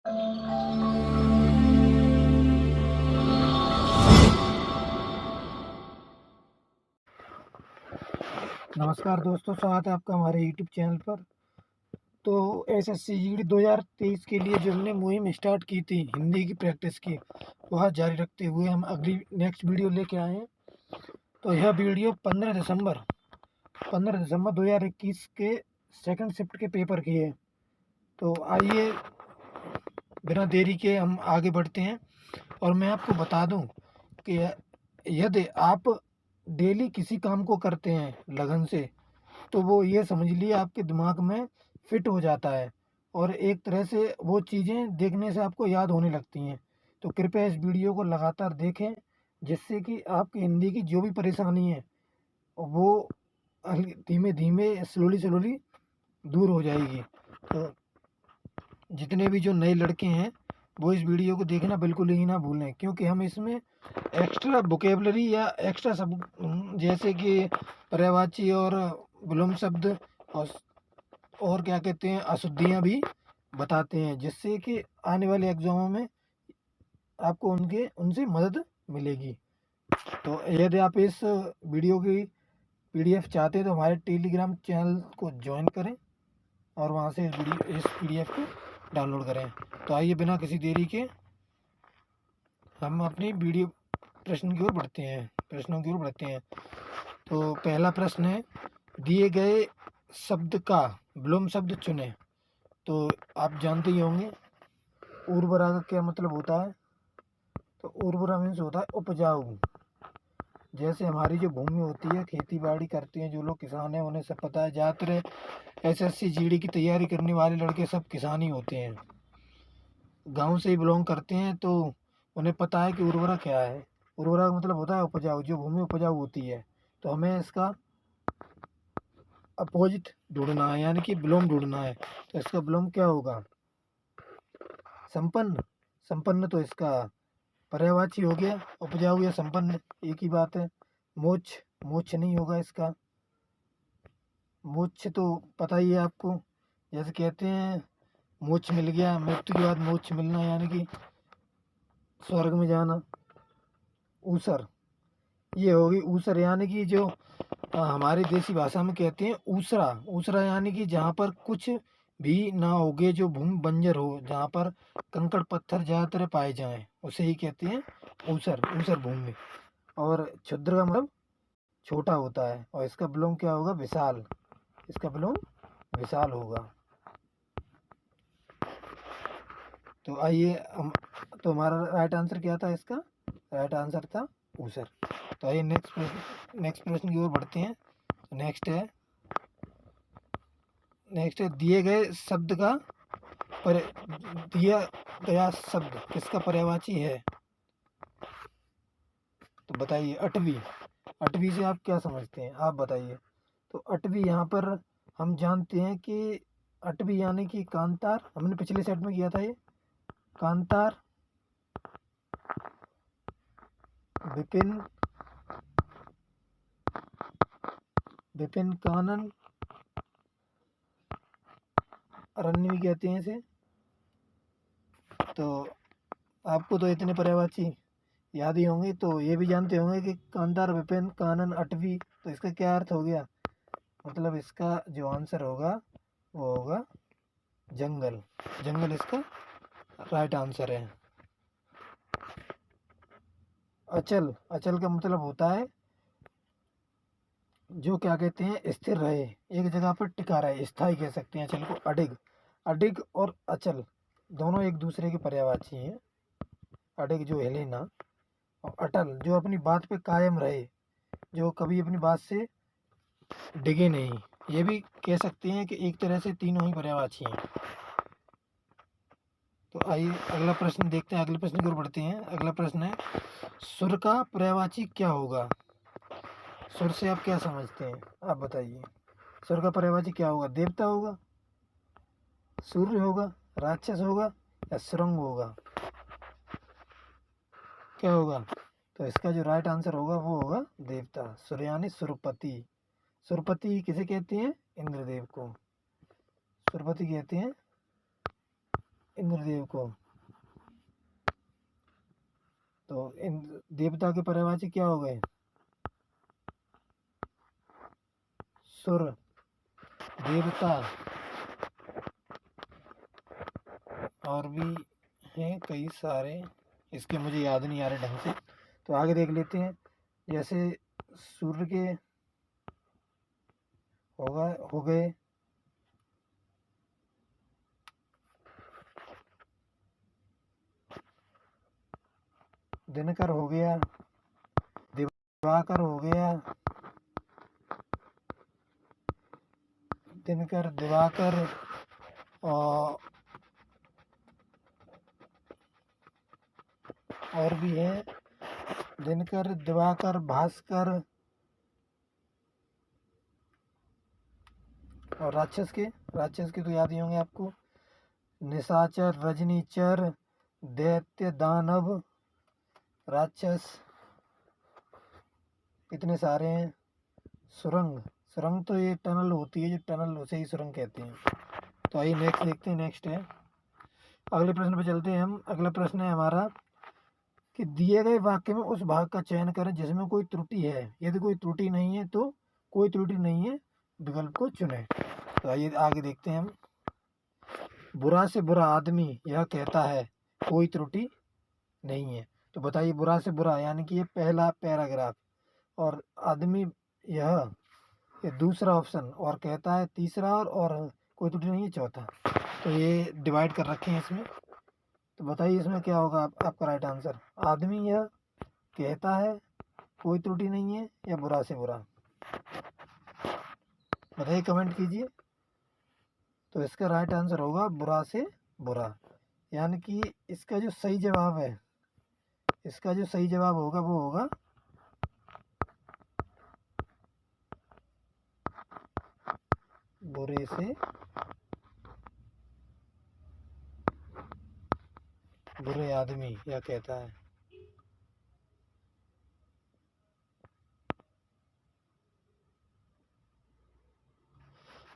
नमस्कार दोस्तों, स्वागत है आपका हमारे यूट्यूब चैनल पर। तो एसएससी जीडी 2023 के लिए जो हमने मुहिम स्टार्ट की थी हिंदी की प्रैक्टिस की, वह जारी रखते हुए हम अगली नेक्स्ट वीडियो लेके आए हैं। तो यह वीडियो 15 दिसंबर 2021 के सेकंड शिफ्ट के पेपर की है। तो आइए बिना देरी के हम आगे बढ़ते हैं। और मैं आपको बता दूं कि यदि आप डेली किसी काम को करते हैं लगन से, तो वो ये समझ लिए आपके दिमाग में फिट हो जाता है और एक तरह से वो चीज़ें देखने से आपको याद होने लगती हैं। तो कृपया इस वीडियो को लगातार देखें, जिससे कि आपकी हिंदी की जो भी परेशानी है वो धीमे धीमे स्लोली दूर हो जाएगी। तो जितने भी जो नए लड़के हैं वो इस वीडियो को देखना बिल्कुल ही ना भूलें, क्योंकि हम इसमें एक्स्ट्रा वोकेबलरी या एक्स्ट्रा सब जैसे कि पर्यायवाची और विलोम शब्द और क्या कहते हैं अशुद्धियाँ भी बताते हैं, जिससे कि आने वाले एग्जामों में आपको उनसे मदद मिलेगी। तो यदि आप इस वीडियो की पीडीएफ चाहते हैं तो हमारे टेलीग्राम चैनल को ज्वाइन करें और वहाँ से इस पीडीएफ को डाउनलोड करें। तो आइए बिना किसी देरी के हम अपनी वीडियो प्रश्नों की ओर बढ़ते हैं। तो पहला प्रश्न है, दिए गए शब्द का विलोम शब्द चुनें। तो आप जानते ही होंगे उर्वरा का क्या मतलब होता है। तो उर्वरा मीन्स होता है उपजाऊ। जैसे हमारी जो भूमि होती है, खेती बाड़ी करते हैं जो लोग किसान हैं उन्हें सब पता है। ज़्यादातर एसएससी जीडी की तैयारी करने वाले लड़के सब किसान ही होते हैं, गांव से ही बिलोंग करते हैं, तो उन्हें पता है कि उर्वरा क्या है। उर्वरा का मतलब होता है उपजाऊ, जो भूमि उपजाऊ होती है। तो हमें इसका अपोजिट ढूंढना है, यानी कि विलोम ढूंढना है। तो इसका विलोम क्या होगा? संपन्न। संपन्न तो इसका पर्यायवाची हो गया। उपजाऊ या संपन्न एक ही बात है। मोक्ष, मोक्ष नहीं होगा इसका। मोक्ष तो पता ही है आपको, जैसे कहते हैं मोक्ष मिल गया, मृत्यु के बाद मोक्ष मिलना यानी कि स्वर्ग में जाना। ऊसर, ये होगी ऊसर, यानी कि जो हमारी देसी भाषा में कहते हैं ऊसरा। ऊसरा यानी कि जहाँ पर कुछ भी ना होगे, जो भूमि बंजर हो, जहाँ पर कंकड़ पत्थर ज़्यादातर पाए जाएं, उसे ही कहते हैं ऊसर, ऊसर भूमि। और क्षुद्र का मतलब छोटा होता है। और इसका विलोम क्या होगा? विशाल। इसका विलोम विशाल होगा। तो आइए हम, तो हमारा राइट आंसर क्या था? इसका राइट आंसर था ऊसर। तो आइए नेक्स्ट प्रश्न की ओर बढ़ते हैं। नेक्स्ट है, दिए गए शब्द का दिया गया शब्द किसका पर्यायवाची है? तो बताइए। अटवी। अटवी से आप क्या समझते हैं, आप बताइए। तो अटवी यहाँ पर हम जानते हैं कि अटवी यानी कि कांतार। हमने पिछले सेट में किया था ये। कांतार, विपिन, विपिन कानन, अरण्य भी कहते हैं इसे। तो आपको तो इतने पर्यायवाची याद ही होंगे, तो ये भी जानते होंगे कि कांतार, विपिन, कानन, अटवी। तो इसका क्या अर्थ हो गया? मतलब इसका जो आंसर होगा वो होगा जंगल। जंगल इसका राइट आंसर है। अचल। अचल का मतलब होता है जो क्या कहते हैं स्थिर रहे, एक जगह पर टिका रहे, स्थायी कह सकते हैं अचल को। अडिग। अडिग और अचल दोनों एक दूसरे के पर्यायवाची हैं। अडिग जो हिले ना, और अटल जो अपनी बात पे कायम रहे, जो कभी अपनी बात से डिगे नहीं। ये भी कह सकते हैं कि एक तरह से तीनों ही पर्यायवाची हैं। तो आइए अगला प्रश्न देखते हैं, अगले प्रश्न की ओर बढ़ते हैं। अगला प्रश्न है, सुर का पर्यायवाची क्या होगा? सुर से आप क्या समझते हैं, आप बताइए। सुर का पर्यायवाची क्या होगा? देवता होगा, सूर्य होगा, राक्षस होगा या सुरंग होगा? क्या होगा? तो इसका जो राइट आंसर होगा वो होगा देवता। सुर यानी सुरपति। सुरपति किसे कहते हैं? इंद्रदेव को सुरपति कहते हैं। इंद्रदेव को। तो इन देवता के पर्यायवाची क्या हो गए? सुर, देवता, और भी हैं कई सारे, इसके मुझे याद नहीं आ रहे ढंग से, तो आगे देख लेते हैं। जैसे सूर्य के हो गए, दिनकर हो गया, दिवाकर हो गया, दिनकर, दिवाकर, और भी है, दिनकर, दिवाकर, भास्कर, और राक्षस के तो याद ही होंगे आपको, निशाचर, रजनीचर, दैत्य, दानव, राक्षस, इतने सारे हैं। सुरंग तो ये टनल होती है, जो टनल उसे ही सुरंग कहते हैं। तो आइए नेक्स्ट देखते हैं। नेक्स्ट है, अगले प्रश्न पे चलते हैं हम। अगला प्रश्न है हमारा कि दिए गए वाक्य में उस भाग का चयन करें जिसमें कोई त्रुटि है। यदि कोई त्रुटि नहीं है तो कोई त्रुटि नहीं है विकल्प को चुनें। तो आइए आगे देखते हैं हम। बुरा से बुरा आदमी यह कहता है कोई त्रुटि नहीं है। तो बताइए, बुरा से बुरा यानी कि ये पहला पैराग्राफ, और आदमी ये दूसरा ऑप्शन, और कहता है तीसरा, और कोई त्रुटि नहीं है चौथा। तो ये डिवाइड कर रखे हैं इसमें। तो बताइए इसमें क्या होगा आपका राइट आंसर? आदमी यह कहता है कोई त्रुटि नहीं है, या बुरा से बुरा? बताइए, कमेंट कीजिए। तो इसका राइट आंसर होगा बुरा से बुरा, यानी कि इसका जो सही जवाब है, इसका जो सही जवाब होगा वो होगा बुरे से बुरे आदमी यह कहता है।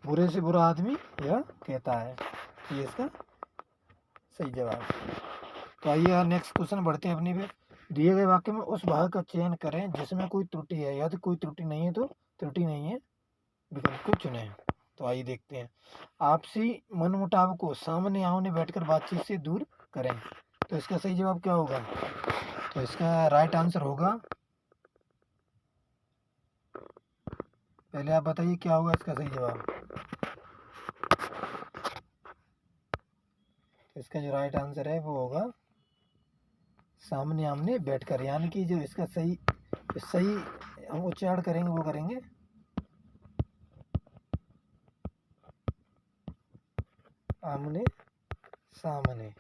बुरे से बुरा आदमी यह कहता है, ये इसका सही जवाब। तो आइए नेक्स्ट क्वेश्चन बढ़ते हैं अपनी पे। दिए गए वाक्य में उस भाग का चयन करें जिसमें कोई त्रुटि है। यदि कोई त्रुटि नहीं है तो त्रुटि नहीं है विकल्प को चुनें। तो आइए देखते हैं। आपसी मनमुटाव को सामने आमने बैठकर बातचीत से दूर करें। तो इसका सही जवाब क्या होगा? तो इसका राइट आंसर होगा, पहले आप बताइए क्या होगा इसका सही जवाब। तो इसका जो राइट आंसर है वो होगा सामने आमने बैठकर, यानी कि जो इसका सही हम उच्चारण करेंगे वो करेंगे आमने सामने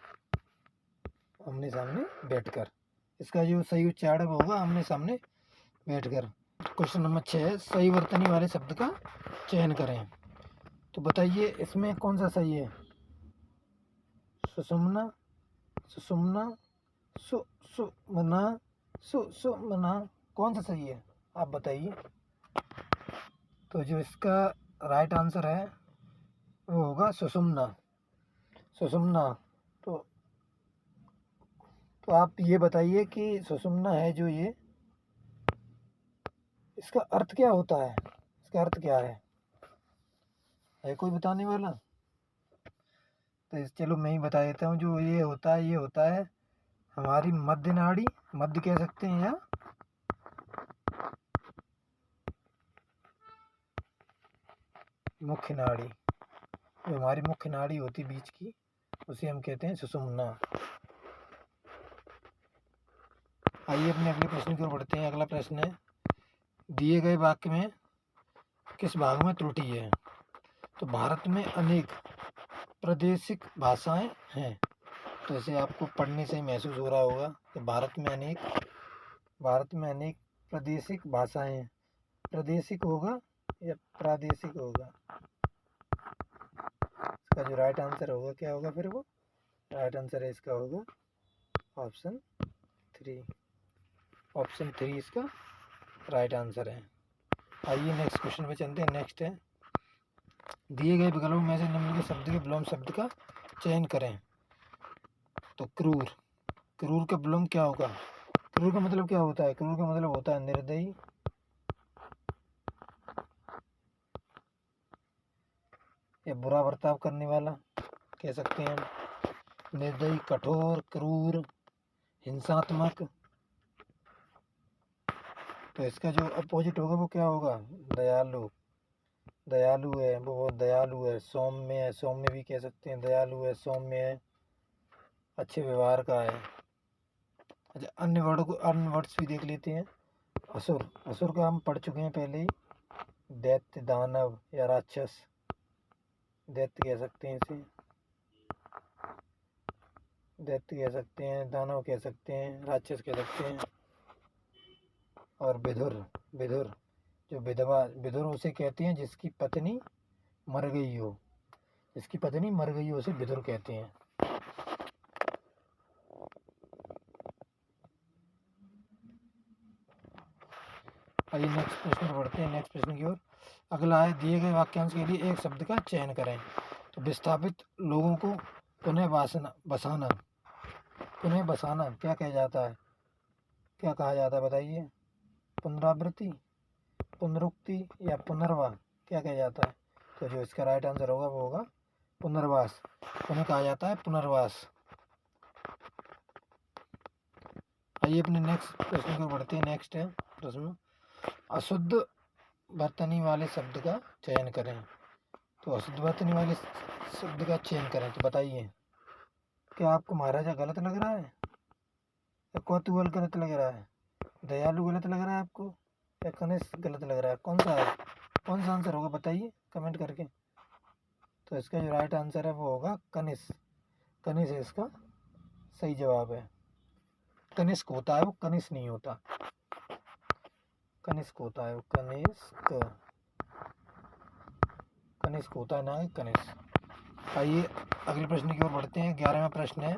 बैठकर। इसका जो सही उच्चारण होगा आमने सामने बैठकर। क्वेश्चन नंबर 6 है, सही वर्तनी वाले शब्द का चयन करें। तो बताइए इसमें कौन सा सही है? सुषुम्ना, सुषुम्ना, सुमना, सुमना, कौन सा सही है आप बताइए। तो जो इसका राइट आंसर है वो होगा सुषुम्ना। तो आप ये बताइए कि सुषुम्ना है जो ये, इसका अर्थ क्या होता है? इसका अर्थ क्या है कोई बताने वाला? तो चलो मैं ही बता देता हूँ। जो ये होता है हमारी मध्य नाड़ी, मध्य कह सकते हैं, या मुख्य नाड़ी। जो हमारी मुख्य नाड़ी होती बीच की, उसे हम कहते हैं सुषुम्ना। आइए अपने अगले प्रश्न की ओर बढ़ते हैं। अगला प्रश्न है, दिए गए वाक्य में किस भाग में त्रुटि है? तो भारत में अनेक प्रादेशिक भाषाएं हैं। तो ऐसे आपको पढ़ने से महसूस हो रहा होगा कि भारत में अनेक प्रादेशिक भाषाएं हैं। प्रादेशिक होगा या प्रादेशिक होगा? इसका जो राइट आंसर होगा क्या होगा फिर? वो राइट आंसर है इसका होगा ऑप्शन 3 इसका राइट आंसर है। आइए नेक्स्ट क्वेश्चन पे चलते हैं। नेक्स्ट है, दिए गए विकल्पों में से निम्नलिखित शब्द के विलोम शब्द का चयन करें। तो क्रूर, क्रूर का विलोम क्या होगा? क्रूर का मतलब क्या होता है? क्रूर का मतलब होता है निर्दयी, या बुरा बर्ताव करने वाला कह सकते हैं हम। निर्दयी, कठोर, क्रूर, हिंसात्मक। तो इसका जो अपोजिट होगा वो क्या होगा? दयालु। दयालु है, वो बहुत दयालु है। सौम्य है, सौम्य भी कह सकते हैं। दयालु है, सौम्य है, अच्छे व्यवहार का है। अच्छा, अन्य वर्ड्स भी देख लेते हैं। असुर, असुर का हम पढ़ चुके हैं पहले ही। दैत्य, दानव या राक्षस। दैत्य कह सकते हैं इसे, दैत्य कह सकते हैं, दानव कह सकते हैं, राक्षस कह सकते हैं। और विधुर, विधुर जो विधवा, विधुर उसे कहते हैं जिसकी पत्नी मर गई हो, जिसकी पत्नी मर गई हो उसे विधुर कहते हैं। आइए नेक्स्ट प्रश्न पर बढ़ते हैं, नेक्स्ट प्रश्न की ओर। अगला है, दिए गए वाक्यांश के लिए एक शब्द का चयन करें। तो विस्थापित लोगों को पुनः बसाना, पुनः बसाना क्या कहा जाता है? क्या कहा जाता है बताइए? पुनरावृत्ति, पुनरुक्ति या पुनर्वास, क्या कहा जाता है? तो जो इसका राइट आंसर होगा वो होगा पुनर्वास। उन्हें कहा जाता है पुनर्वास। आइए अपने नेक्स्ट प्रश्न को बढ़ते हैं। नेक्स्ट है प्रश्न, अशुद्ध बर्तनी वाले शब्द का चयन करें। तो अशुद्ध बर्तनी वाले शब्द का चयन करें तो बताइए, क्या आपको महाराजा गलत लग रहा है, या कौतूहल गलत लग रहा है, दयालु गलत लग रहा है आपको, या कनिष्ठ गलत लग रहा है? कौन सा है, कौन सा आंसर होगा बताइए कमेंट करके। तो इसका जो राइट आंसर है वो होगा कनिष्ठ। कनिष्ठ इसका सही जवाब है। कनिष्क होता है वो, कनिष्ठ नहीं होता। कनिष्क होता है वो, कनिष्क, कनिष्क होता है ना कनिष्क। आइए अगले प्रश्न की ओर बढ़ते हैं। 11वां प्रश्न है,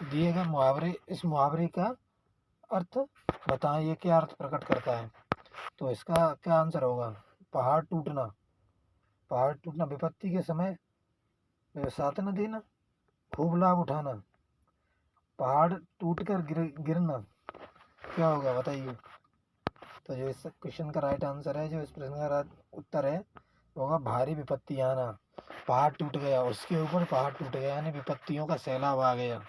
दिए गए मुहावरे, इस मुहावरे का अर्थ बताएं, ये क्या अर्थ प्रकट करता है? तो इसका क्या आंसर होगा? पहाड़ टूटना, पहाड़ टूटना, विपत्ति के समय साथ न देना, खूब लाभ उठाना, पहाड़ टूटकर गिरना, क्या होगा बताइए? तो जो इस क्वेश्चन का राइट आंसर है, जो इस प्रश्न का उत्तर है वो होगा भारी विपत्ति आना। पहाड़ टूट गया, उसके ऊपर पहाड़ टूट गया, यानी विपत्तियों का सैलाब आ गया।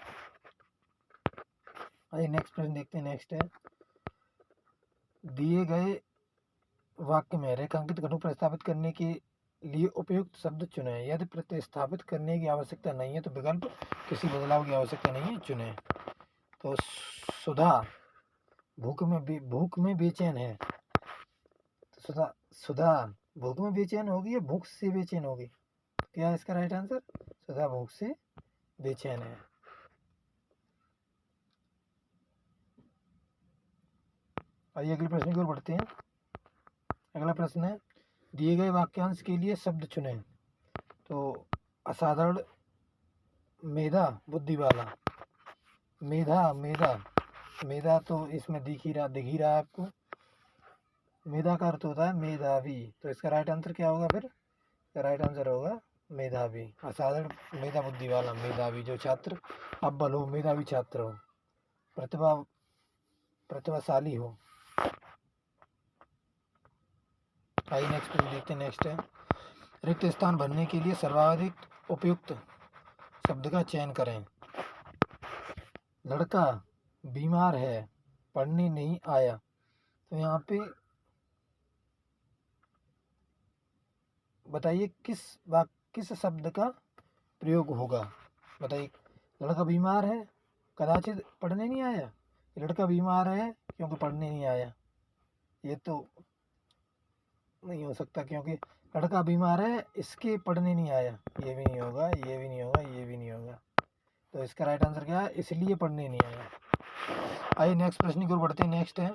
आइए नेक्स्ट प्रश्न देखते हैं। नेक्स्ट है, दिए गए वाक्य में रेखांकित घटक प्रतिस्थापित करने के लिए उपयुक्त शब्द चुनें। यदि प्रतिस्थापित करने की आवश्यकता नहीं है तो विकल्प किसी बदलाव की आवश्यकता नहीं है चुनें। तो सुधा भूख में बेचैन है। तो सुधा, सुधा भूख में बेचैन होगी या भूख से बेचैन होगी? क्या है इसका राइट आंसर? सुधा भूख से बेचैन है। आइए अगले प्रश्न की ओर बढ़ते हैं। अगला प्रश्न है, दिए गए वाक्यांश के लिए शब्द चुनें। तो असाधारण, मेधा, बुद्धि वाला। मेधा, मेधा, मेधा तो इसमें दिख ही रहा है आपको। मेधा का अर्थ होता है मेधावी। तो इसका राइट आंसर क्या होगा फिर? राइट आंसर होगा मेधावी। असाधारण, मेधा, बुद्धि वाला, मेधावी, जो छात्र अव्वल हो, मेधावी छात्र हो, प्रतिभाशाली हो। आइए नेक्स्ट प्रश्न देखते हैं। नेक्स्ट है, रिक्त स्थान भरने के लिए सर्वाधिक उपयुक्त शब्द का चयन करें। लड़का बीमार है, पढ़ने नहीं आया। तो यहाँ पे बताइए किस शब्द का प्रयोग होगा? बताइए, लड़का बीमार है, कदाचित पढ़ने नहीं आया, लड़का बीमार है क्योंकि पढ़ने नहीं आया। ये तो नहीं हो सकता, क्योंकि लड़का बीमार है इसके पढ़ने नहीं आया, ये भी नहीं होगा, ये भी नहीं होगा, ये भी नहीं होगा। तो इसका राइट आंसर क्या है? इसलिए पढ़ने नहीं आया। आइए नेक्स्ट प्रश्न की ओर बढ़ते हैं। नेक्स्ट है,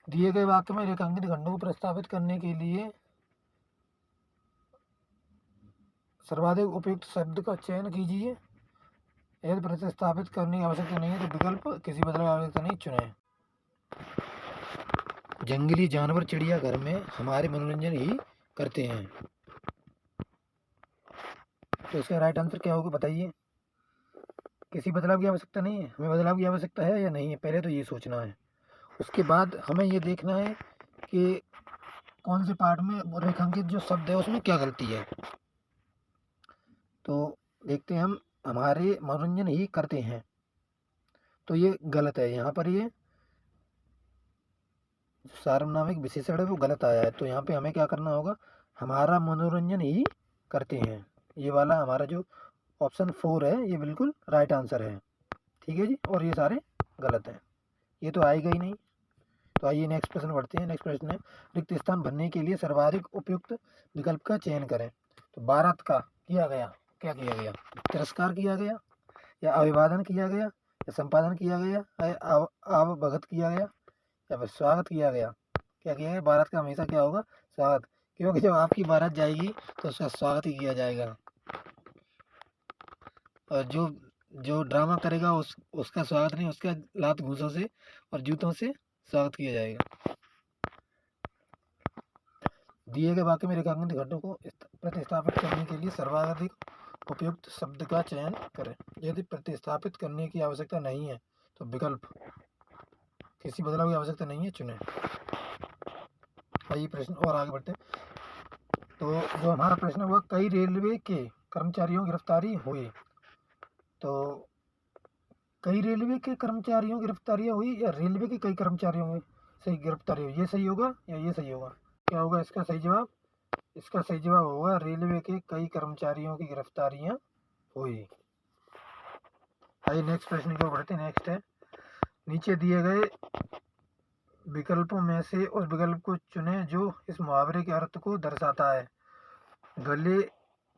दिए गए वाक्य में रेखांकित खंडों को प्रस्तावित करने के लिए सर्वाधिक उपयुक्त शब्द का चयन कीजिए। यदि प्रतिस्थापित करने की आवश्यकता नहीं है तो विकल्प किसी बदलाव की आवश्यकता नहीं चुनें। जंगली जानवर चिड़ियाघर में हमारे मनोरंजन ही करते हैं। तो इसका राइट आंसर क्या होगा बताइए? किसी बदलाव की आवश्यकता नहीं है, हमें बदलाव की आवश्यकता है या नहीं है, पहले तो ये सोचना है। उसके बाद हमें ये देखना है कि कौन से पार्ट में रेखांकित जो शब्द है उसमें क्या गलती है। तो देखते हैं हम, हमारे मनोरंजन ही करते हैं, तो ये गलत है। यहाँ पर ये सार्वनामिक विशेषण है वो गलत आया है, तो यहाँ पे हमें क्या करना होगा, हमारा मनोरंजन ही करते हैं, ये वाला हमारा जो ऑप्शन 4 है ये बिल्कुल राइट आंसर है। ठीक है जी, और ये सारे गलत हैं, ये तो आएगा ही नहीं। तो आइए नेक्स्ट प्रश्न पढ़ते हैं। नेक्स्ट प्रश्न है, रिक्त स्थान भरने के लिए सर्वाधिक उपयुक्त विकल्प का चयन करें। तो भारत का किया गया, क्या किया गया, तिरस्कार किया गया, या अभिवादन किया गया, या संपादन किया गया, या अवभगत किया गया, या फिर स्वागत किया गया। क्या किया गया, भारत का हमेशा क्या होगा, स्वागत, क्योंकि जब आपकी भारत जाएगी तो उसका स्वागत ही किया जाएगा, और जो जो ड्रामा करेगा उसका स्वागत नहीं, उसका लात घूंसों से और जूतों से स्वागत किया जाएगा। दिए गए वाक्य में रेखांकित घटों को प्रतिस्थापित करने के लिए सर्वाधिक उपयुक्त शब्द का चयन करें। यदि प्रतिस्थापित करने की आवश्यकता नहीं है तो विकल्प किसी बदलाव की आवश्यकता नहीं है चुनें। आइए प्रश्न और आगे बढ़ते हैं। तो जो हमारा प्रश्न है वह कई रेलवे के कर्मचारियों की गिरफ्तारी हुई। तो कई रेलवे के कर्मचारियों की गिरफ्तारियाँ हुई या रेलवे के कई कर्मचारियों की सही गिरफ्तारी हुई, ये सही होगा या ये सही होगा, क्या होगा इसका सही जवाब? इसका सही जवाब होगा रेलवे के कई कर्मचारियों की गिरफ्तारियाँ हुई। आइए नेक्स्ट प्रश्न की ओर बढ़ते हैं। नेक्स्ट है, नीचे दिए गए विकल्पों में से उस विकल्प को चुनें जो इस मुहावरे के अर्थ को दर्शाता है। गले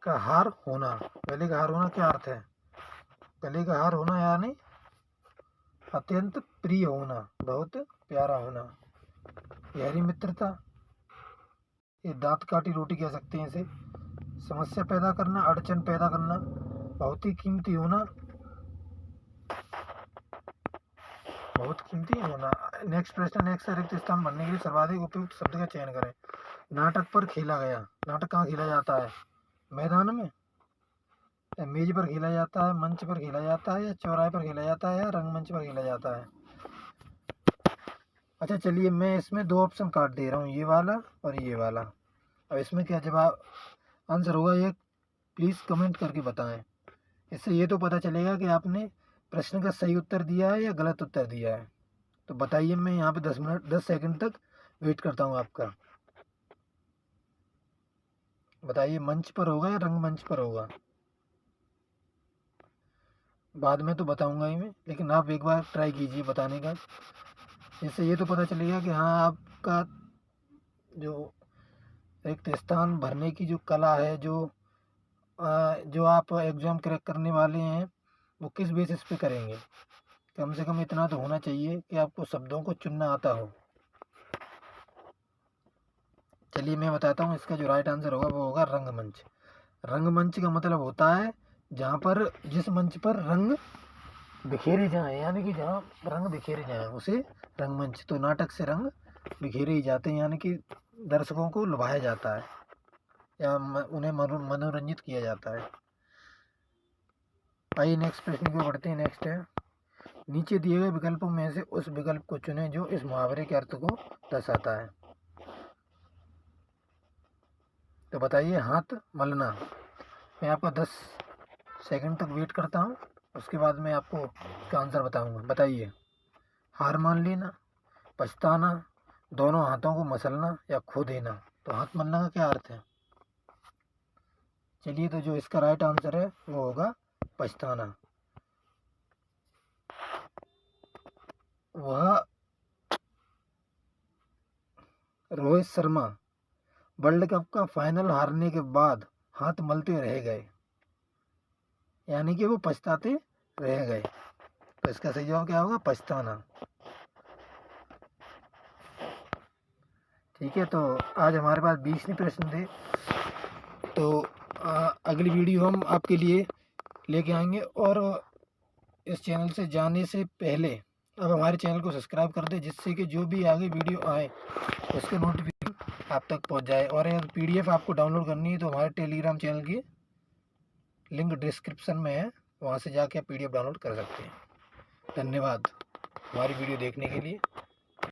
का हार होना, गले का हार होना क्या अर्थ है? गले का हार होना यानी अत्यंत प्रिय होना, बहुत प्यारा होना। गहरी मित्रता, ये दांत काटी रोटी कह सकते हैं इसे। समस्या पैदा करना, अड़चन पैदा करना, बहुत ही कीमती होना, बहुत कीमती होना। नेक्स्ट प्रश्न, नेक्स्ट रिक्त स्थान भरने के लिए सर्वाधिक उपयुक्त शब्द का चयन करें। नाटक पर खेला गया, नाटक कहाँ खेला जाता है, मैदान में, या मेज पर खेला जाता है, मंच पर खेला जाता है, या चौराहे पर खेला जाता है, या रंगमंच पर खेला जाता है। अच्छा चलिए मैं इसमें दो ऑप्शन काट दे रहा हूँ, ये वाला और ये वाला। अब इसमें क्या जवाब आंसर होगा ये प्लीज़ कमेंट करके बताएं। इससे ये तो पता चलेगा कि आपने प्रश्न का सही उत्तर दिया है या गलत उत्तर दिया है। तो बताइए, मैं यहाँ पे 10 सेकंड तक वेट करता हूँ आपका। बताइए मंच पर होगा या रंगमंच पर होगा? बाद में तो बताऊंगा ही मैं, लेकिन आप एक बार ट्राई कीजिए बताने का। इससे ये तो पता चलेगा कि हाँ आपका जो रिक्त स्थान भरने की जो कला है, जो आप एग्ज़ाम क्रैक करने वाले हैं वो किस बेसिस पे करेंगे। कम से कम इतना तो होना चाहिए कि आपको शब्दों को चुनना आता हो। चलिए मैं बताता हूँ, इसका जो राइट आंसर होगा वो होगा रंगमंच। रंगमंच का मतलब होता है जहाँ पर, जिस मंच पर रंग बिखेरे जाएं, यानी कि जहाँ रंग बिखेरे जाएं उसे रंगमंच। तो नाटक से रंग बिखेरे ही जाते हैं, यानी कि दर्शकों को लुभाया जाता है या उन्हें मनोरंजित किया जाता है। आइए नेक्स्ट प्रश्न की ओर बढ़ते हैं। नेक्स्ट है, नीचे दिए गए विकल्पों में से उस विकल्प को चुनें जो इस मुहावरे के अर्थ को दर्शाता है। तो बताइए, हाथ मलना। मैं आपका 10 सेकंड तक वेट करता हूँ, उसके बाद मैं आपको इसका आंसर बताऊंगा। बताइए, हार मान लेना, पछताना, दोनों हाथों को मसलना, या खो देना। तो हाथ मलना का क्या अर्थ है? चलिए, तो जो इसका राइट आंसर है वो होगा पछताना। वह रोहित शर्मा वर्ल्ड कप का फाइनल हारने के बाद हाथ मलते रह गए, यानी कि वो पछताते रह गए। तो इसका सही जवाब क्या होगा? पछताना। ठीक है, तो आज हमारे पास 20 प्रश्न थे। तो अगली वीडियो हम आपके लिए लेके आएंगे, और इस चैनल से जाने से पहले अब हमारे चैनल को सब्सक्राइब कर दें, जिससे कि जो भी आगे वीडियो आए उसके नोटिफिकेशन आप तक पहुंच जाए। और अगर PDF आपको डाउनलोड करनी है तो हमारे टेलीग्राम चैनल की लिंक डिस्क्रिप्शन में है, वहाँ से जाके आप PDF डाउनलोड कर सकते हैं। धन्यवाद हमारी वीडियो देखने के लिए।